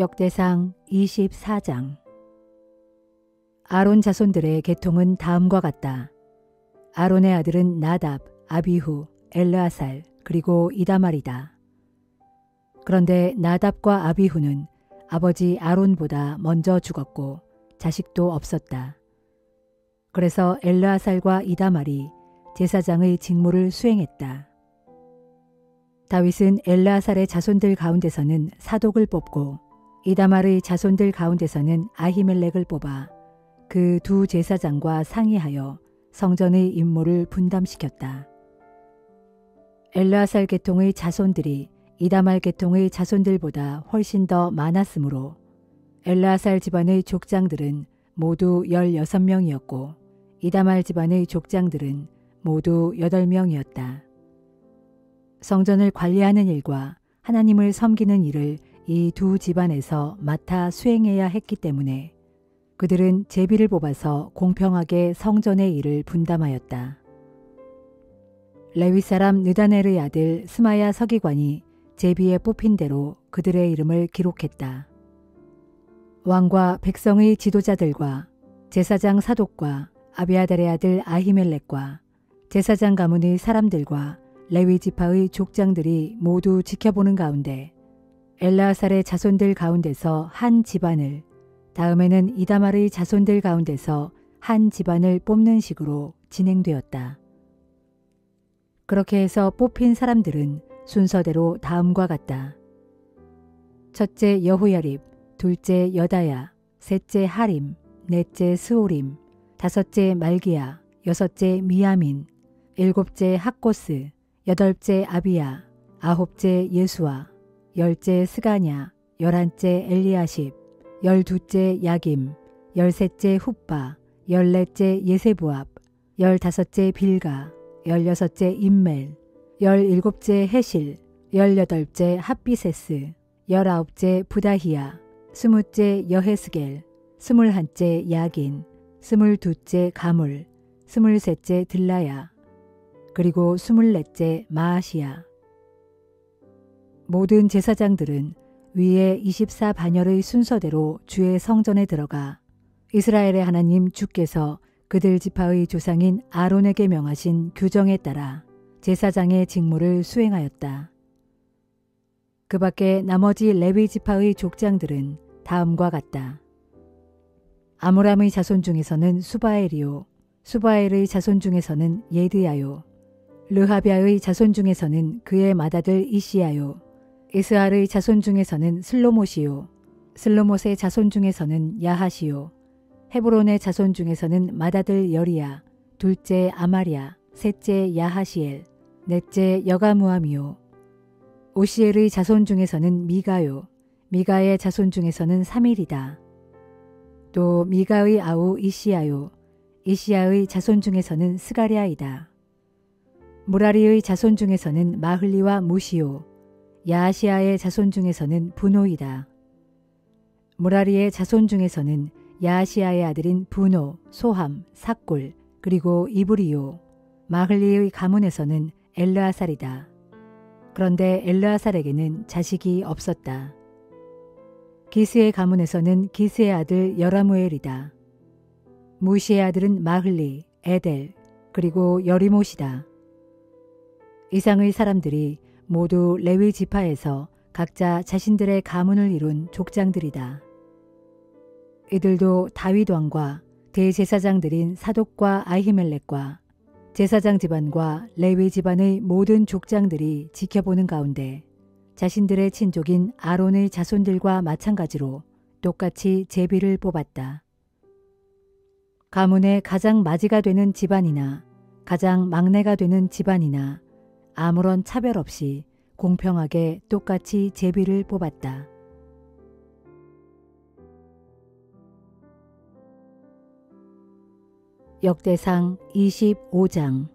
역대상 24장. 아론 자손들의 계통은 다음과 같다. 아론의 아들은 나답, 아비후, 엘르아살, 그리고 이다말이다. 그런데 나답과 아비후는 아버지 아론보다 먼저 죽었고 자식도 없었다. 그래서 엘르아살과 이다말이 제사장의 직무를 수행했다. 다윗은 엘르아살의 자손들 가운데서는 사독을 뽑고 이다말의 자손들 가운데서는 아히멜렉을 뽑아 그 두 제사장과 상의하여 성전의 임무를 분담시켰다. 엘르아살 계통의 자손들이 이다말 계통의 자손들보다 훨씬 더 많았으므로 엘르아살 집안의 족장들은 모두 16명이었고 이다말 집안의 족장들은 모두 8명이었다. 성전을 관리하는 일과 하나님을 섬기는 일을 이 두 집안에서 맡아 수행해야 했기 때문에 그들은 제비를 뽑아서 공평하게 성전의 일을 분담하였다. 레위 사람 느다넬의 아들 스마야 서기관이 제비에 뽑힌 대로 그들의 이름을 기록했다. 왕과 백성의 지도자들과 제사장 사독과 아비아달의 아들 아히멜렉과 제사장 가문의 사람들과 레위 지파의 족장들이 모두 지켜보는 가운데 엘르아살의 자손들 가운데서 한 집안을, 다음에는 이다말의 자손들 가운데서 한 집안을 뽑는 식으로 진행되었다. 그렇게 해서 뽑힌 사람들은 순서대로 다음과 같다. 첫째 여호야립, 둘째 여다야, 셋째 하림, 넷째 스오림, 다섯째 말기야, 여섯째 미야민, 일곱째 학고스, 여덟째 아비야, 아홉째 예수아, 열째 스가냐, 열한째 엘리야십, 열두째 야김, 열셋째 훗바, 열넷째 예세부압, 열다섯째 빌가, 열여섯째 임멜, 열일곱째 헤실, 열여덟째 핫비세스, 열아홉째 부다히야, 스무째 여헤스겔, 스물한째 야긴, 스물두째 가물, 스물셋째 들라야, 그리고 스물넷째 마아시야. 모든 제사장들은 위에 24반열의 순서대로 주의 성전에 들어가 이스라엘의 하나님 주께서 그들 지파의 조상인 아론에게 명하신 규정에 따라 제사장의 직무를 수행하였다. 그 밖에 나머지 레위 지파의 족장들은 다음과 같다. 아므람의 자손 중에서는 수바엘이요, 수바엘의 자손 중에서는 예드야요, 르하비아의 자손 중에서는 그의 맏아들 이시야요, 이스할의 자손 중에서는 슬로못이요, 슬로못의 자손 중에서는 야하시요, 헤브론의 자손 중에서는 맏아들 여리야, 둘째 아마랴, 셋째 야하시엘, 넷째 여가무함이요, 오시엘의 자손 중에서는 미가요, 미가의 자손 중에서는 사밀이다. 또 미가의 아우 이시야요, 이시야의 자손 중에서는 스가랴이다. 무라리의 자손 중에서는 마흘리와 무시요, 야시아의 자손 중에서는 분노이다. 무라리의 자손 중에서는 야시아의 아들인 분노, 소함, 삭골, 그리고 이브리요, 마흘리의 가문에서는 엘르아살이다. 그런데 엘르아살에게는 자식이 없었다. 기스의 가문에서는 기스의 아들 여라무엘이다. 무시의 아들은 마흘리, 에델, 그리고 여리못이다. 이상의 사람들이 모두 레위 지파에서 각자 자신들의 가문을 이룬 족장들이다. 이들도 다윗 왕과 대제사장들인 사독과 아히멜렉과 제사장 집안과 레위 집안의 모든 족장들이 지켜보는 가운데 자신들의 친족인 아론의 자손들과 마찬가지로 똑같이 제비를 뽑았다. 가문의 가장 맞이가 되는 집안이나 가장 막내가 되는 집안이나 아무런 차별 없이 공평하게 똑같이 제비를 뽑았다. 역대상 25장.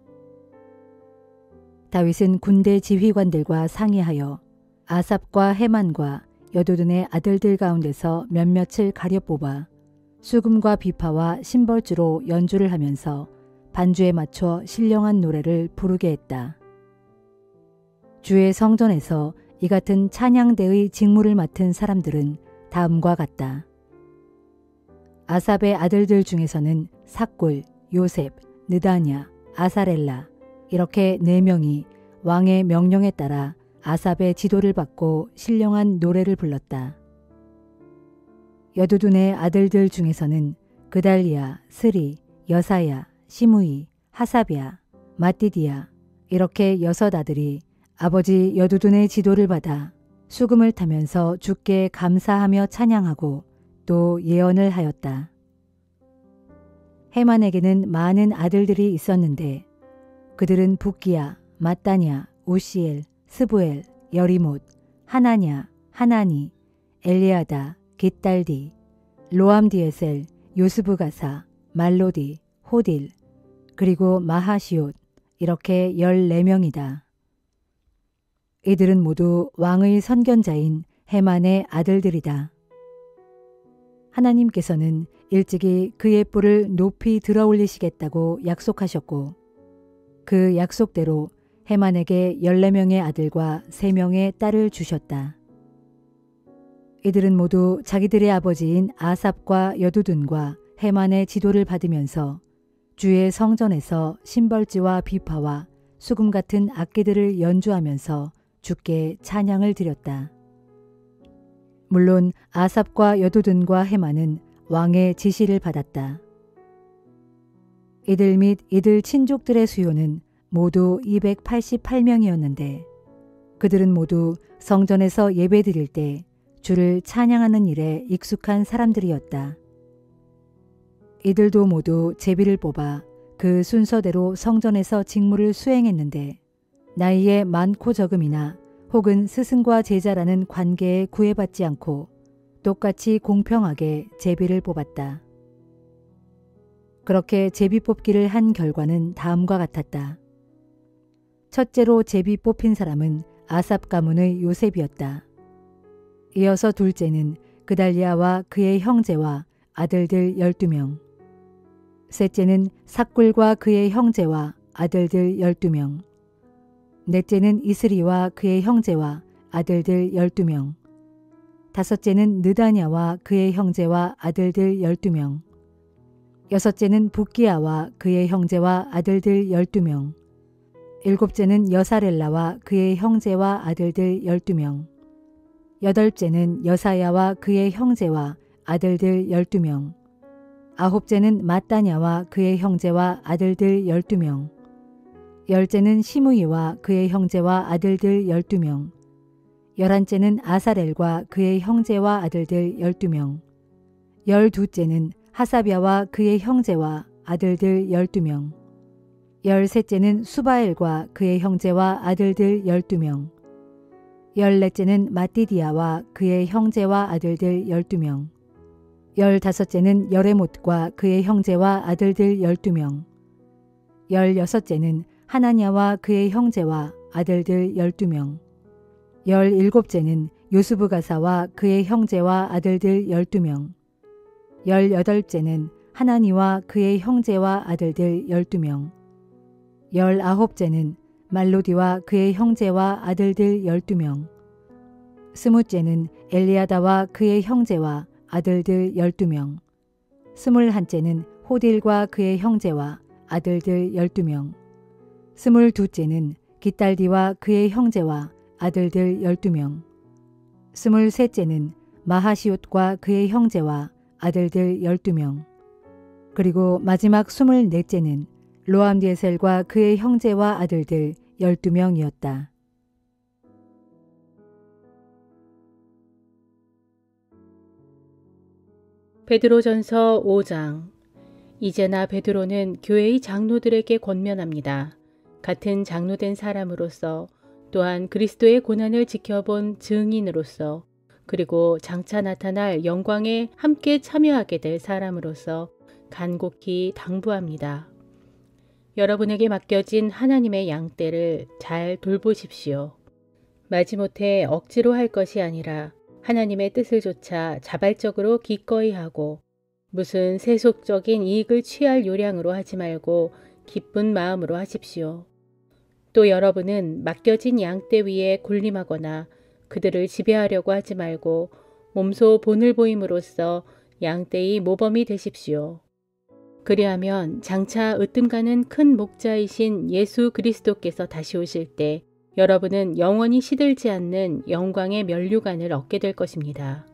다윗은 군대 지휘관들과 상의하여 아삽과 헤만과 여두둔의 아들들 가운데서 몇몇을 가려 뽑아 수금과 비파와 심벌주로 연주를 하면서 반주에 맞춰 신령한 노래를 부르게 했다. 주의 성전에서 이 같은 찬양대의 직무를 맡은 사람들은 다음과 같다. 아삽의 아들들 중에서는 삭굴, 요셉, 느다냐, 아사렐라 이렇게 4명이 왕의 명령에 따라 아삽의 지도를 받고 신령한 노래를 불렀다. 여두둔의 아들들 중에서는 그달리야, 스리, 여사야, 시므이, 하사비야, 마띠디야 이렇게 6 아들이 아버지 여두둔의 지도를 받아 수금을 타면서 주께 감사하며 찬양하고 또 예언을 하였다. 헤만에게는 많은 아들들이 있었는데 그들은 붓기야, 마따냐, 우시엘, 스부엘, 여리못, 하나냐, 하나니, 엘리아다, 깃달디, 로암디에셀, 요스브가사, 말로디, 호딜, 그리고 마하시옷 이렇게 14명이다. 이들은 모두 왕의 선견자인 헤만의 아들들이다. 하나님께서는 일찍이 그의 뿔을 높이 들어올리시겠다고 약속하셨고 그 약속대로 헤만에게 14명의 아들과 3명의 딸을 주셨다. 이들은 모두 자기들의 아버지인 아삽과 여두둔과 헤만의 지도를 받으면서 주의 성전에서 심벌지와 비파와 수금 같은 악기들을 연주하면서 주께 찬양을 드렸다. 물론 아삽과 여두둔과 헤만은 왕의 지시를 받았다. 이들 및 이들 친족들의 수요는 모두 288명이었는데 그들은 모두 성전에서 예배드릴 때 주를 찬양하는 일에 익숙한 사람들이었다. 이들도 모두 제비를 뽑아 그 순서대로 성전에서 직무를 수행했는데 나이에 많고 적음이나 혹은 스승과 제자라는 관계에 구애받지 않고 똑같이 공평하게 제비를 뽑았다. 그렇게 제비 뽑기를 한 결과는 다음과 같았다. 첫째로 제비 뽑힌 사람은 아삽 가문의 요셉이었다. 이어서 둘째는 그달리아와 그의 형제와 아들들 12명. 셋째는 삭굴과 그의 형제와 아들들 12명. 넷째는 이스리와 그의 형제와 아들들 12명. 다섯째는 느다냐와 그의 형제와 아들들 12명. 여섯째는 붓기야와 그의 형제와 아들들 12명. 일곱째는 여사렐라와 그의 형제와 아들들 12명. 여덟째는 여사야와 그의 형제와 아들들 12명. 아홉째는 마따냐와 그의 형제와 아들들 12명. 열째는 시므이와 그의 형제와 아들들 12명. 11째는 아사렐과 그의 형제와 아들들 12명. 12째는 하사비아와 그의 형제와 아들들 12명. 13째는 수바엘과 그의 형제와 아들들 12명. 14째는 마띠디아와 그의 형제와 아들들 12명. 15째는 여레못과 그의 형제와 아들들 12명. 16째는 하나냐와 그의 형제와 아들들 12명. 17째는 요스브가사와 그의 형제와 아들들 12명. 18째는 하나니와 그의 형제와 아들들 12명. 19째는 말로디와 그의 형제와 아들들 12명. 20째는 엘리아다와 그의 형제와 아들들 12명. 21째는 호딜과 그의 형제와 아들들 12명. 22째는 깃달디와 그의 형제와 아들들 12명. 23째는 마하시옷과 그의 형제와 아들들 12명. 그리고 마지막 24째는 로암디에셀과 그의 형제와 아들들 12명이었다. 베드로전서 5장. 이제나 베드로는 교회의 장로들에게 권면합니다. 같은 장로된 사람으로서 또한 그리스도의 고난을 지켜본 증인으로서 그리고 장차 나타날 영광에 함께 참여하게 될 사람으로서 간곡히 당부합니다. 여러분에게 맡겨진 하나님의 양떼를 잘 돌보십시오. 마지못해 억지로 할 것이 아니라 하나님의 뜻을 조차 자발적으로 기꺼이 하고 무슨 세속적인 이익을 취할 요량으로 하지 말고 기쁜 마음으로 하십시오. 또 여러분은 맡겨진 양떼 위에 군림하거나 그들을 지배하려고 하지 말고 몸소 본을 보임으로써 양떼의 모범이 되십시오. 그리하면 장차 으뜸가는 큰 목자이신 예수 그리스도께서 다시 오실 때 여러분은 영원히 시들지 않는 영광의 면류관을 얻게 될 것입니다.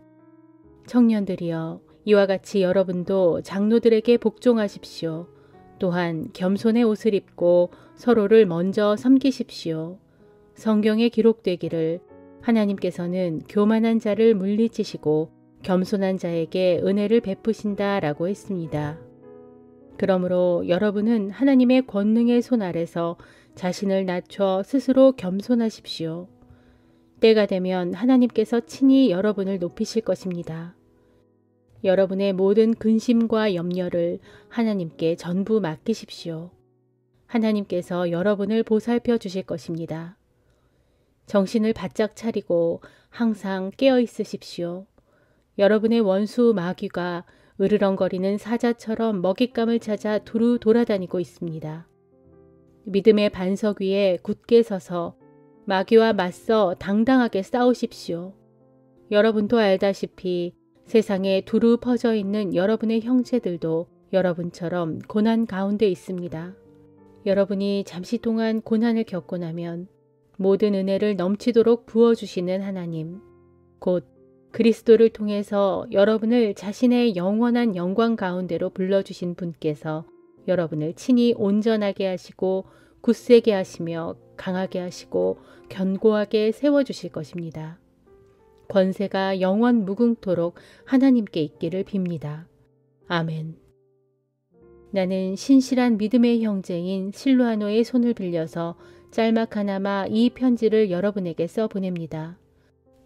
청년들이여, 이와 같이 여러분도 장로들에게 복종하십시오. 또한 겸손의 옷을 입고 서로를 먼저 섬기십시오. 성경에 기록되기를 하나님께서는 교만한 자를 물리치시고 겸손한 자에게 은혜를 베푸신다 라고 했습니다. 그러므로 여러분은 하나님의 권능의 손 아래서 자신을 낮춰 스스로 겸손하십시오. 때가 되면 하나님께서 친히 여러분을 높이실 것입니다. 여러분의 모든 근심과 염려를 하나님께 전부 맡기십시오. 하나님께서 여러분을 보살펴 주실 것입니다. 정신을 바짝 차리고 항상 깨어 있으십시오. 여러분의 원수 마귀가 으르렁거리는 사자처럼 먹잇감을 찾아 두루 돌아다니고 있습니다. 믿음의 반석 위에 굳게 서서 마귀와 맞서 당당하게 싸우십시오. 여러분도 알다시피 세상에 두루 퍼져 있는 여러분의 형제들도 여러분처럼 고난 가운데 있습니다. 여러분이 잠시 동안 고난을 겪고 나면 모든 은혜를 넘치도록 부어주시는 하나님, 곧 그리스도를 통해서 여러분을 자신의 영원한 영광 가운데로 불러주신 분께서 여러분을 친히 온전하게 하시고 굳세게 하시며 강하게 하시고 견고하게 세워주실 것입니다. 권세가 영원 무궁토록 하나님께 있기를 빕니다. 아멘. 나는 신실한 믿음의 형제인 실루아노의 손을 빌려서 짤막하나마 이 편지를 여러분에게 써보냅니다.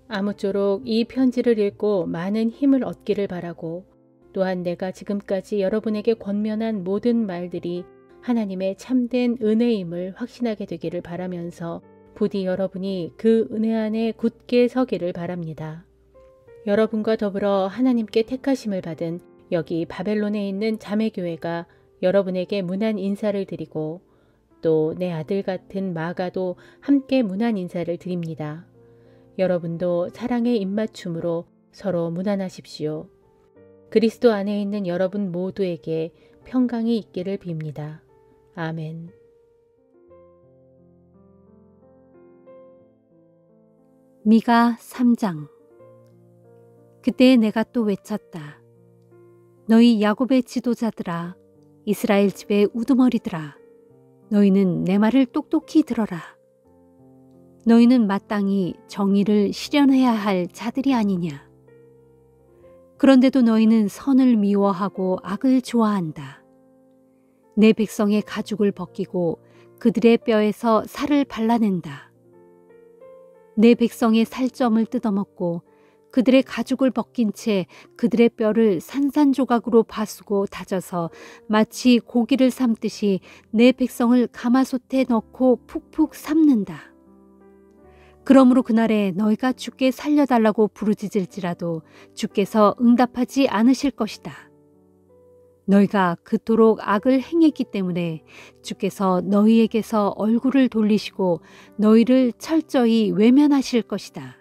아무쪼록 이 편지를 읽고 많은 힘을 얻기를 바라고, 또한 내가 지금까지 여러분에게 권면한 모든 말들이 하나님의 참된 은혜임을 확신하게 되기를 바라면서 부디 여러분이 그 은혜 안에 굳게 서기를 바랍니다. 여러분과 더불어 하나님께 택하심을 받은 여기 바벨론에 있는 자매교회가 여러분에게 문안 인사를 드리고, 또 내 아들 같은 마가도 함께 문안 인사를 드립니다. 여러분도 사랑의 입맞춤으로 서로 문안하십시오. 그리스도 안에 있는 여러분 모두에게 평강이 있기를 빕니다. 아멘. 미가 3장. 그때 내가 또 외쳤다. 너희 야곱의 지도자들아, 이스라엘 집의 우두머리들아, 너희는 내 말을 똑똑히 들어라. 너희는 마땅히 정의를 실현해야 할 자들이 아니냐. 그런데도 너희는 선을 미워하고 악을 좋아한다. 내 백성의 가죽을 벗기고 그들의 뼈에서 살을 발라낸다. 내 백성의 살점을 뜯어먹고 그들의 가죽을 벗긴 채 그들의 뼈를 산산조각으로 바수고 다져서 마치 고기를 삶듯이 내 백성을 가마솥에 넣고 푹푹 삶는다. 그러므로 그날에 너희가 주께 살려달라고 부르짖을지라도 주께서 응답하지 않으실 것이다. 너희가 그토록 악을 행했기 때문에 주께서 너희에게서 얼굴을 돌리시고 너희를 철저히 외면하실 것이다.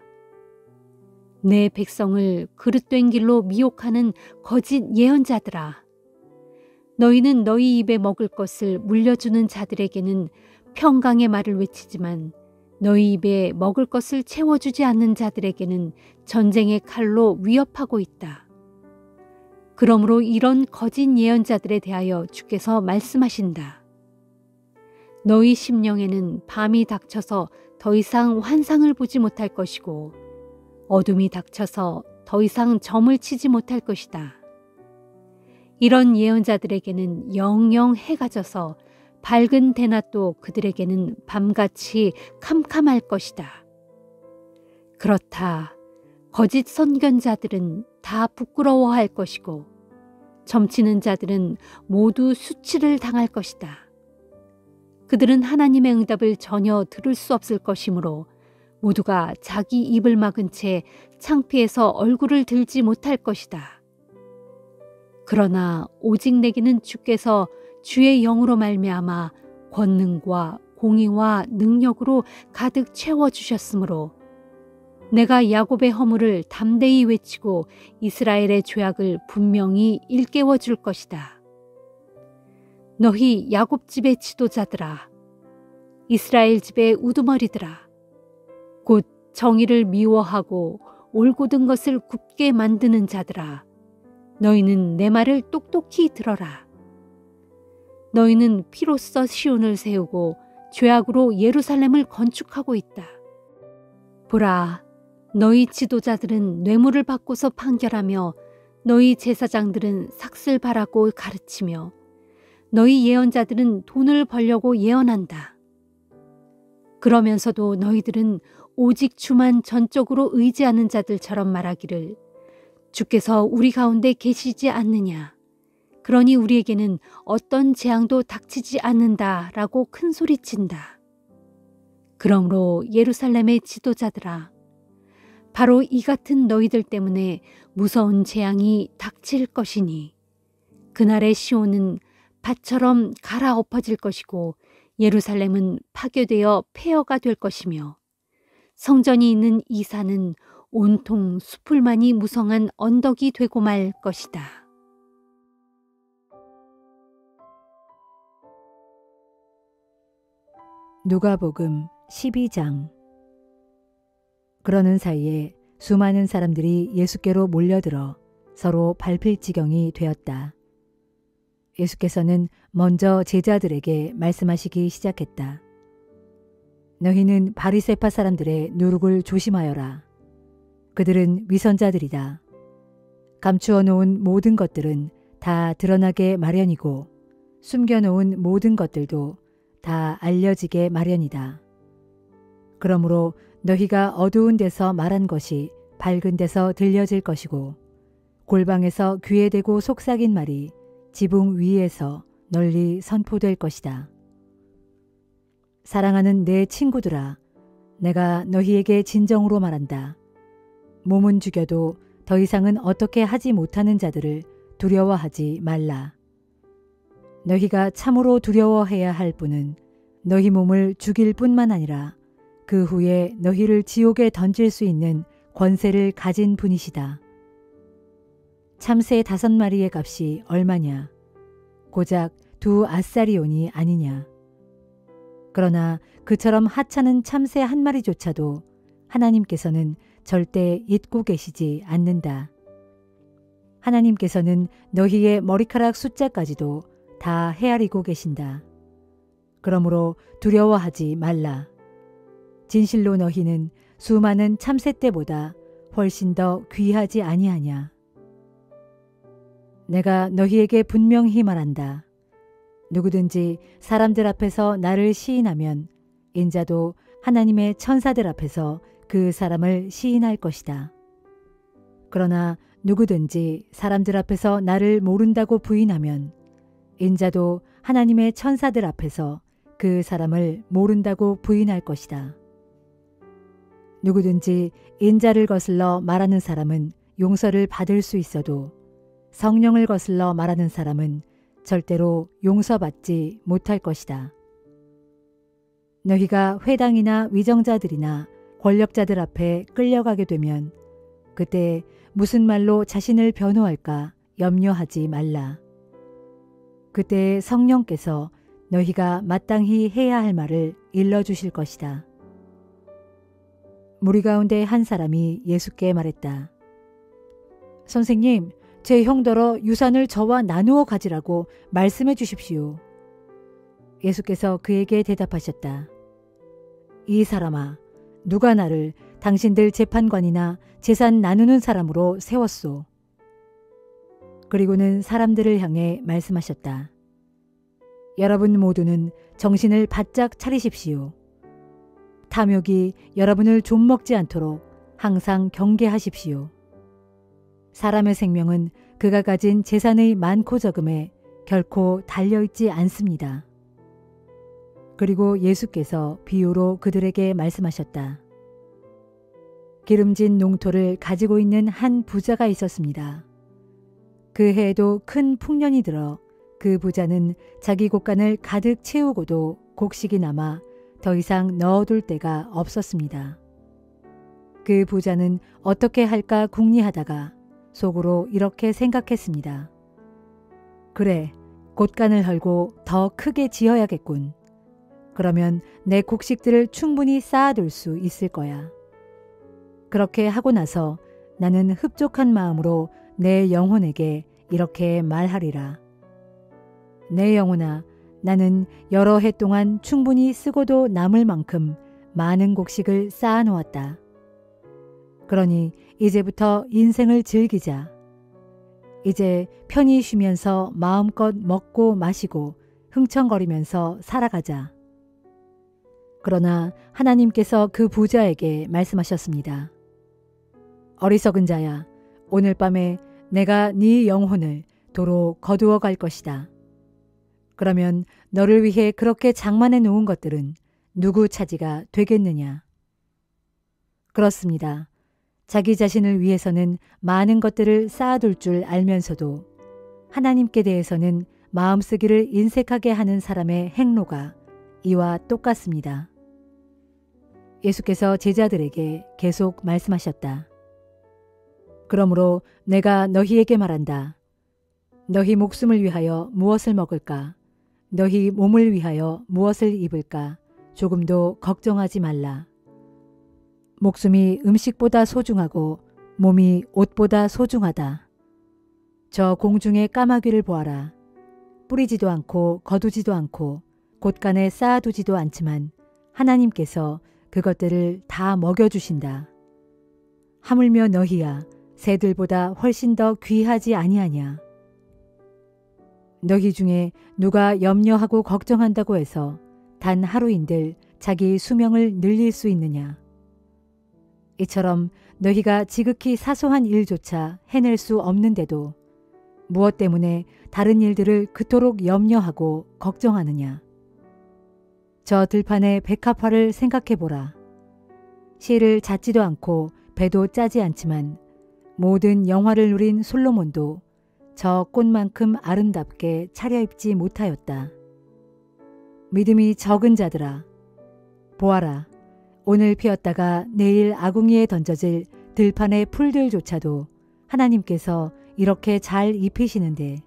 내 백성을 그릇된 길로 미혹하는 거짓 예언자들아, 너희는 너희 입에 먹을 것을 물려주는 자들에게는 평강의 말을 외치지만 너희 입에 먹을 것을 채워주지 않는 자들에게는 전쟁의 칼로 위협하고 있다. 그러므로 이런 거짓 예언자들에 대하여 주께서 말씀하신다. 너희 심령에는 밤이 닥쳐서 더 이상 환상을 보지 못할 것이고 어둠이 닥쳐서 더 이상 점을 치지 못할 것이다. 이런 예언자들에게는 영영 해가 져서 밝은 대낮도 그들에게는 밤같이 캄캄할 것이다. 그렇다. 거짓 선견자들은 다 부끄러워할 것이고 점치는 자들은 모두 수치를 당할 것이다. 그들은 하나님의 응답을 전혀 들을 수 없을 것이므로 모두가 자기 입을 막은 채 창피해서 얼굴을 들지 못할 것이다. 그러나 오직 내게는 주께서 주의 영으로 말미암아 권능과 공의와 능력으로 가득 채워주셨으므로 내가 야곱의 허물을 담대히 외치고 이스라엘의 죄악을 분명히 일깨워 줄 것이다. 너희 야곱 집의 지도자들아, 이스라엘 집의 우두머리들아, 곧 정의를 미워하고 올곧은 것을 굽게 만드는 자들아, 너희는 내 말을 똑똑히 들어라. 너희는 피로써 시온을 세우고 죄악으로 예루살렘을 건축하고 있다. 보라, 너희 지도자들은 뇌물을 받고서 판결하며 너희 제사장들은 삭슬 바라고 가르치며 너희 예언자들은 돈을 벌려고 예언한다. 그러면서도 너희들은 오직 주만 전적으로 의지하는 자들처럼 말하기를 주께서 우리 가운데 계시지 않느냐. 그러니 우리에게는 어떤 재앙도 닥치지 않는다라고 큰 소리친다. 그러므로 예루살렘의 지도자들아, 바로 이 같은 너희들 때문에 무서운 재앙이 닥칠 것이니 그날의 시온은 밭처럼 갈아엎어질 것이고 예루살렘은 파괴되어 폐허가 될 것이며 성전이 있는 이 산은 온통 수풀만이 무성한 언덕이 되고 말 것이다. 누가복음 12장. 그러는 사이에 수많은 사람들이 예수께로 몰려들어 서로 밟힐 지경이 되었다. 예수께서는 먼저 제자들에게 말씀하시기 시작했다. 너희는 바리새파 사람들의 누룩을 조심하여라. 그들은 위선자들이다. 감추어 놓은 모든 것들은 다 드러나게 마련이고 숨겨놓은 모든 것들도 다 알려지게 마련이다. 그러므로 너희가 어두운 데서 말한 것이 밝은 데서 들려질 것이고 골방에서 귀에 대고 속삭인 말이 지붕 위에서 널리 선포될 것이다. 사랑하는 내 친구들아, 내가 너희에게 진정으로 말한다. 몸은 죽여도 더 이상은 어떻게 하지 못하는 자들을 두려워하지 말라. 너희가 참으로 두려워해야 할 분은 너희 몸을 죽일 뿐만 아니라 그 후에 너희를 지옥에 던질 수 있는 권세를 가진 분이시다. 참새 5마리의 값이 얼마냐? 고작 2 아사리온이 아니냐? 그러나 그처럼 하찮은 참새 1마리조차도 하나님께서는 절대 잊고 계시지 않는다. 하나님께서는 너희의 머리카락 숫자까지도 다 헤아리고 계신다. 그러므로 두려워하지 말라. 진실로 너희는 수많은 참새떼보다 훨씬 더 귀하지 아니하냐. 내가 너희에게 분명히 말한다. 누구든지 사람들 앞에서 나를 시인하면 인자도 하나님의 천사들 앞에서 그 사람을 시인할 것이다. 그러나 누구든지 사람들 앞에서 나를 모른다고 부인하면 인자도 하나님의 천사들 앞에서 그 사람을 모른다고 부인할 것이다. 누구든지 인자를 거슬러 말하는 사람은 용서를 받을 수 있어도 성령을 거슬러 말하는 사람은 절대로 용서받지 못할 것이다. 너희가 회당이나 위정자들이나 권력자들 앞에 끌려가게 되면 그때 무슨 말로 자신을 변호할까 염려하지 말라. 그때 성령께서 너희가 마땅히 해야 할 말을 일러주실 것이다. 무리 가운데 한 사람이 예수께 말했다. 선생님, 제 형더러 유산을 저와 나누어 가지라고 말씀해 주십시오. 예수께서 그에게 대답하셨다. 이 사람아, 누가 나를 당신들 재판관이나 재산 나누는 사람으로 세웠소? 그리고는 사람들을 향해 말씀하셨다. 여러분 모두는 정신을 바짝 차리십시오. 탐욕이 여러분을 좀먹지 않도록 항상 경계하십시오. 사람의 생명은 그가 가진 재산의 많고 적음에 결코 달려있지 않습니다. 그리고 예수께서 비유로 그들에게 말씀하셨다. 기름진 농토를 가지고 있는 한 부자가 있었습니다. 그 해에도 큰 풍년이 들어 그 부자는 자기 곳간을 가득 채우고도 곡식이 남아 더 이상 넣어둘 데가 없었습니다. 그 부자는 어떻게 할까 궁리하다가 속으로 이렇게 생각했습니다. 그래, 곳간을 헐고 더 크게 지어야겠군. 그러면 내 곡식들을 충분히 쌓아둘 수 있을 거야. 그렇게 하고 나서 나는 흡족한 마음으로 내 영혼에게 이렇게 말하리라. 내 영혼아, 나는 여러 해 동안 충분히 쓰고도 남을 만큼 많은 곡식을 쌓아놓았다. 그러니 이제부터 인생을 즐기자. 이제 편히 쉬면서 마음껏 먹고 마시고 흥청거리면서 살아가자. 그러나 하나님께서 그 부자에게 말씀하셨습니다. 어리석은 자야, 오늘 밤에 내가 네 영혼을 도로 거두어 갈 것이다. 그러면 너를 위해 그렇게 장만해 놓은 것들은 누구 차지가 되겠느냐? 그렇습니다. 자기 자신을 위해서는 많은 것들을 쌓아둘 줄 알면서도 하나님께 대해서는 마음쓰기를 인색하게 하는 사람의 행로가 이와 똑같습니다. 예수께서 제자들에게 계속 말씀하셨다. 그러므로 내가 너희에게 말한다. 너희 목숨을 위하여 무엇을 먹을까? 너희 몸을 위하여 무엇을 입을까? 조금도 걱정하지 말라. 목숨이 음식보다 소중하고 몸이 옷보다 소중하다. 저 공중의 까마귀를 보아라. 뿌리지도 않고 거두지도 않고 곳간에 쌓아두지도 않지만 하나님께서 그것들을 다 먹여주신다. 하물며 너희야 새들보다 훨씬 더 귀하지 아니하냐. 너희 중에 누가 염려하고 걱정한다고 해서 단 하루인들 자기 수명을 늘릴 수 있느냐. 이처럼 너희가 지극히 사소한 일조차 해낼 수 없는데도 무엇 때문에 다른 일들을 그토록 염려하고 걱정하느냐. 저 들판의 백합화를 생각해보라. 실을 잣지도 않고 배도 짜지 않지만 모든 영화를 누린 솔로몬도 저 꽃만큼 아름답게 차려입지 못하였다. 믿음이 적은 자들아, 보아라. 오늘 피었다가 내일 아궁이에 던져질 들판의 풀들조차도 하나님께서 이렇게 잘 입히시는데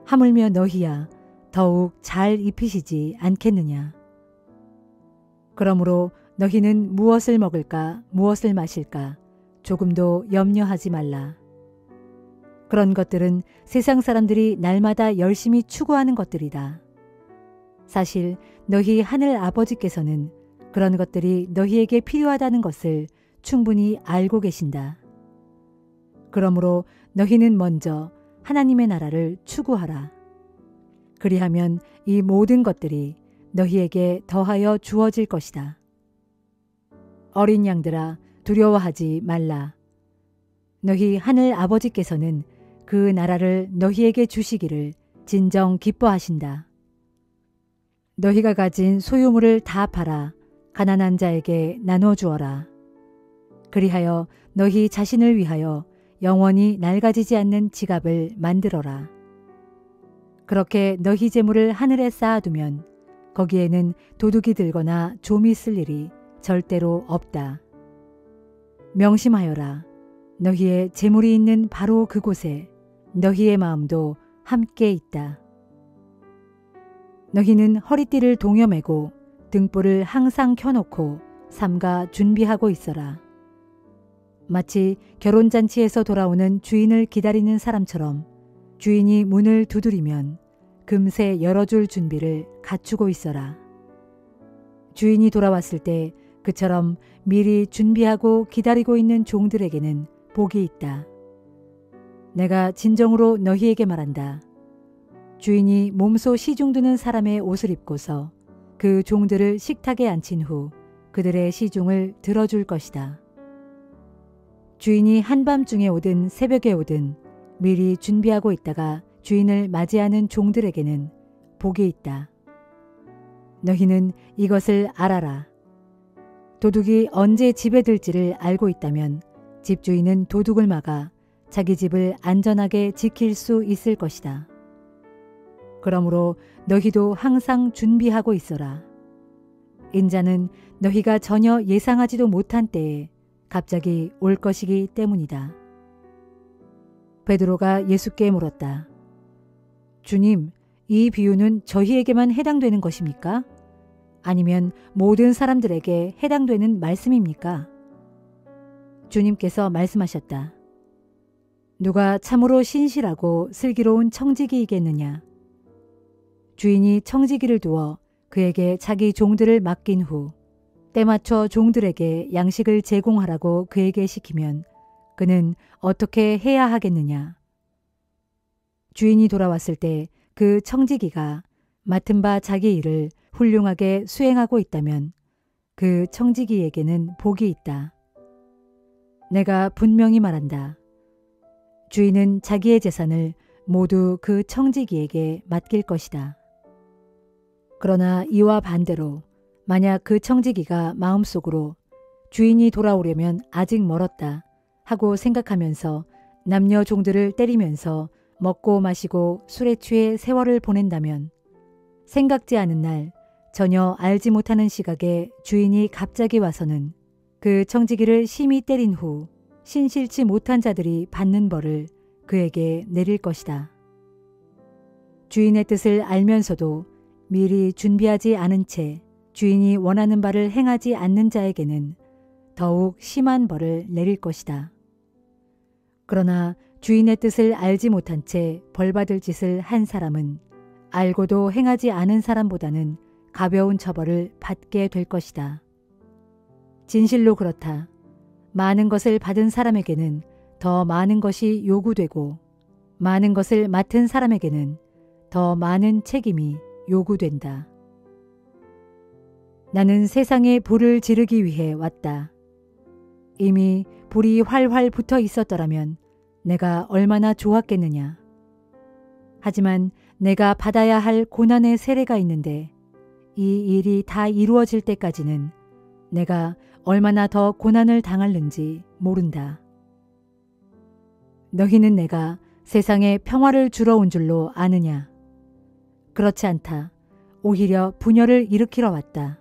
하물며 너희야 더욱 잘 입히시지 않겠느냐. 그러므로 너희는 무엇을 먹을까 무엇을 마실까 조금도 염려하지 말라. 그런 것들은 세상 사람들이 날마다 열심히 추구하는 것들이다. 사실 너희 하늘 아버지께서는 그런 것들이 너희에게 필요하다는 것을 충분히 알고 계신다. 그러므로 너희는 먼저 하나님의 나라를 추구하라. 그리하면 이 모든 것들이 너희에게 더하여 주어질 것이다. 어린 양들아, 두려워하지 말라. 너희 하늘 아버지께서는 그 나라를 너희에게 주시기를 진정 기뻐하신다. 너희가 가진 소유물을 다 팔아 가난한 자에게 나눠주어라. 그리하여 너희 자신을 위하여 영원히 낡아지지 않는 지갑을 만들어라. 그렇게 너희 재물을 하늘에 쌓아두면 거기에는 도둑이 들거나 좀이 쓸 일이 절대로 없다. 명심하여라. 너희의 재물이 있는 바로 그곳에 너희의 마음도 함께 있다. 너희는 허리띠를 동여매고 등불을 항상 켜놓고 삼가 준비하고 있어라. 마치 결혼잔치에서 돌아오는 주인을 기다리는 사람처럼 주인이 문을 두드리면 금세 열어줄 준비를 갖추고 있어라. 주인이 돌아왔을 때 그처럼 미리 준비하고 기다리고 있는 종들에게는 복이 있다. 내가 진정으로 너희에게 말한다. 주인이 몸소 시중드는 사람의 옷을 입고서 그 종들을 식탁에 앉힌 후 그들의 시중을 들어줄 것이다. 주인이 한밤중에 오든 새벽에 오든 미리 준비하고 있다가 주인을 맞이하는 종들에게는 복이 있다. 너희는 이것을 알아라. 도둑이 언제 집에 들지를 알고 있다면 집주인은 도둑을 막아 자기 집을 안전하게 지킬 수 있을 것이다. 그러므로 너희도 항상 준비하고 있어라. 인자는 너희가 전혀 예상하지도 못한 때에 갑자기 올 것이기 때문이다. 베드로가 예수께 물었다. 주님, 이 비유는 저희에게만 해당되는 것입니까? 아니면 모든 사람들에게 해당되는 말씀입니까? 주님께서 말씀하셨다. 누가 참으로 신실하고 슬기로운 청지기이겠느냐? 주인이 청지기를 두어 그에게 자기 종들을 맡긴 후 때맞춰 종들에게 양식을 제공하라고 그에게 시키면 그는 어떻게 해야 하겠느냐? 주인이 돌아왔을 때 그 청지기가 맡은 바 자기 일을 훌륭하게 수행하고 있다면 그 청지기에게는 복이 있다. 내가 분명히 말한다. 주인은 자기의 재산을 모두 그 청지기에게 맡길 것이다. 그러나 이와 반대로 만약 그 청지기가 마음속으로 주인이 돌아오려면 아직 멀었다 하고 생각하면서 남녀 종들을 때리면서 먹고 마시고 술에 취해 세월을 보낸다면 생각지 않은 날 전혀 알지 못하는 시각에 주인이 갑자기 와서는 그 청지기를 심히 때린 후 신실치 못한 자들이 받는 벌을 그에게 내릴 것이다. 주인의 뜻을 알면서도 미리 준비하지 않은 채 주인이 원하는 바를 행하지 않는 자에게는 더욱 심한 벌을 내릴 것이다. 그러나 주인의 뜻을 알지 못한 채 벌받을 짓을 한 사람은 알고도 행하지 않은 사람보다는 가벼운 처벌을 받게 될 것이다. 진실로 그렇다. 많은 것을 받은 사람에게는 더 많은 것이 요구되고 많은 것을 맡은 사람에게는 더 많은 책임이 요구된다. 나는 세상에 불을 지르기 위해 왔다. 이미 불이 활활 붙어 있었더라면 내가 얼마나 좋았겠느냐. 하지만 내가 받아야 할 고난의 세례가 있는데 이 일이 다 이루어질 때까지는 내가 얼마나 더 고난을 당할는지 모른다. 너희는 내가 세상에 평화를 주러 온 줄로 아느냐? 그렇지 않다. 오히려 분열을 일으키러 왔다.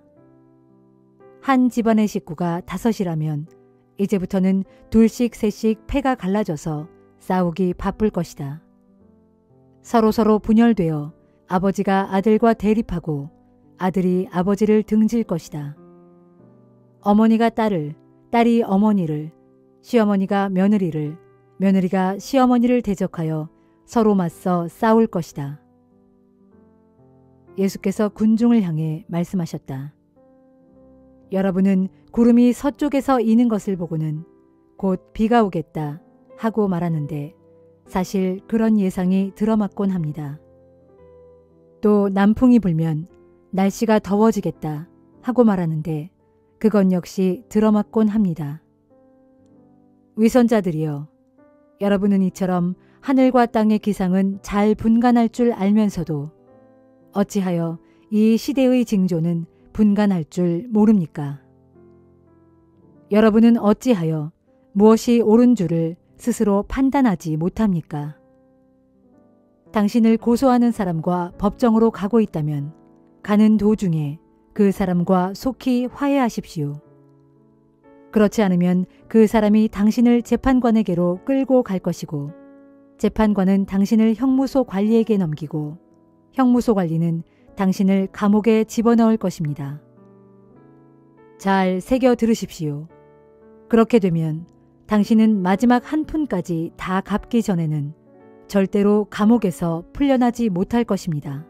한 집안의 식구가 5이라면 이제부터는 2씩 3씩 패가 갈라져서 싸우기 바쁠 것이다. 서로 분열되어 아버지가 아들과 대립하고 아들이 아버지를 등질 것이다. 어머니가 딸을, 딸이 어머니를, 시어머니가 며느리를, 며느리가 시어머니를 대적하여 서로 맞서 싸울 것이다. 예수께서 군중을 향해 말씀하셨다. 여러분은 구름이 서쪽에서 이는 것을 보고는 곧 비가 오겠다 하고 말하는데 사실 그런 예상이 들어맞곤 합니다. 또 남풍이 불면 날씨가 더워지겠다 하고 말하는데 그건 역시 들어맞곤 합니다. 위선자들이여, 여러분은 이처럼 하늘과 땅의 기상은 잘 분간할 줄 알면서도 어찌하여 이 시대의 징조는 분간할 줄 모릅니까? 여러분은 어찌하여 무엇이 옳은 줄을 스스로 판단하지 못합니까? 당신을 고소하는 사람과 법정으로 가고 있다면 가는 도중에 그 사람과 속히 화해하십시오. 그렇지 않으면 그 사람이 당신을 재판관에게로 끌고 갈 것이고 재판관은 당신을 형무소 관리에게 넘기고 형무소 관리는 당신을 감옥에 집어넣을 것입니다. 잘 새겨 들으십시오. 그렇게 되면 당신은 마지막 한 푼까지 다 갚기 전에는 절대로 감옥에서 풀려나지 못할 것입니다.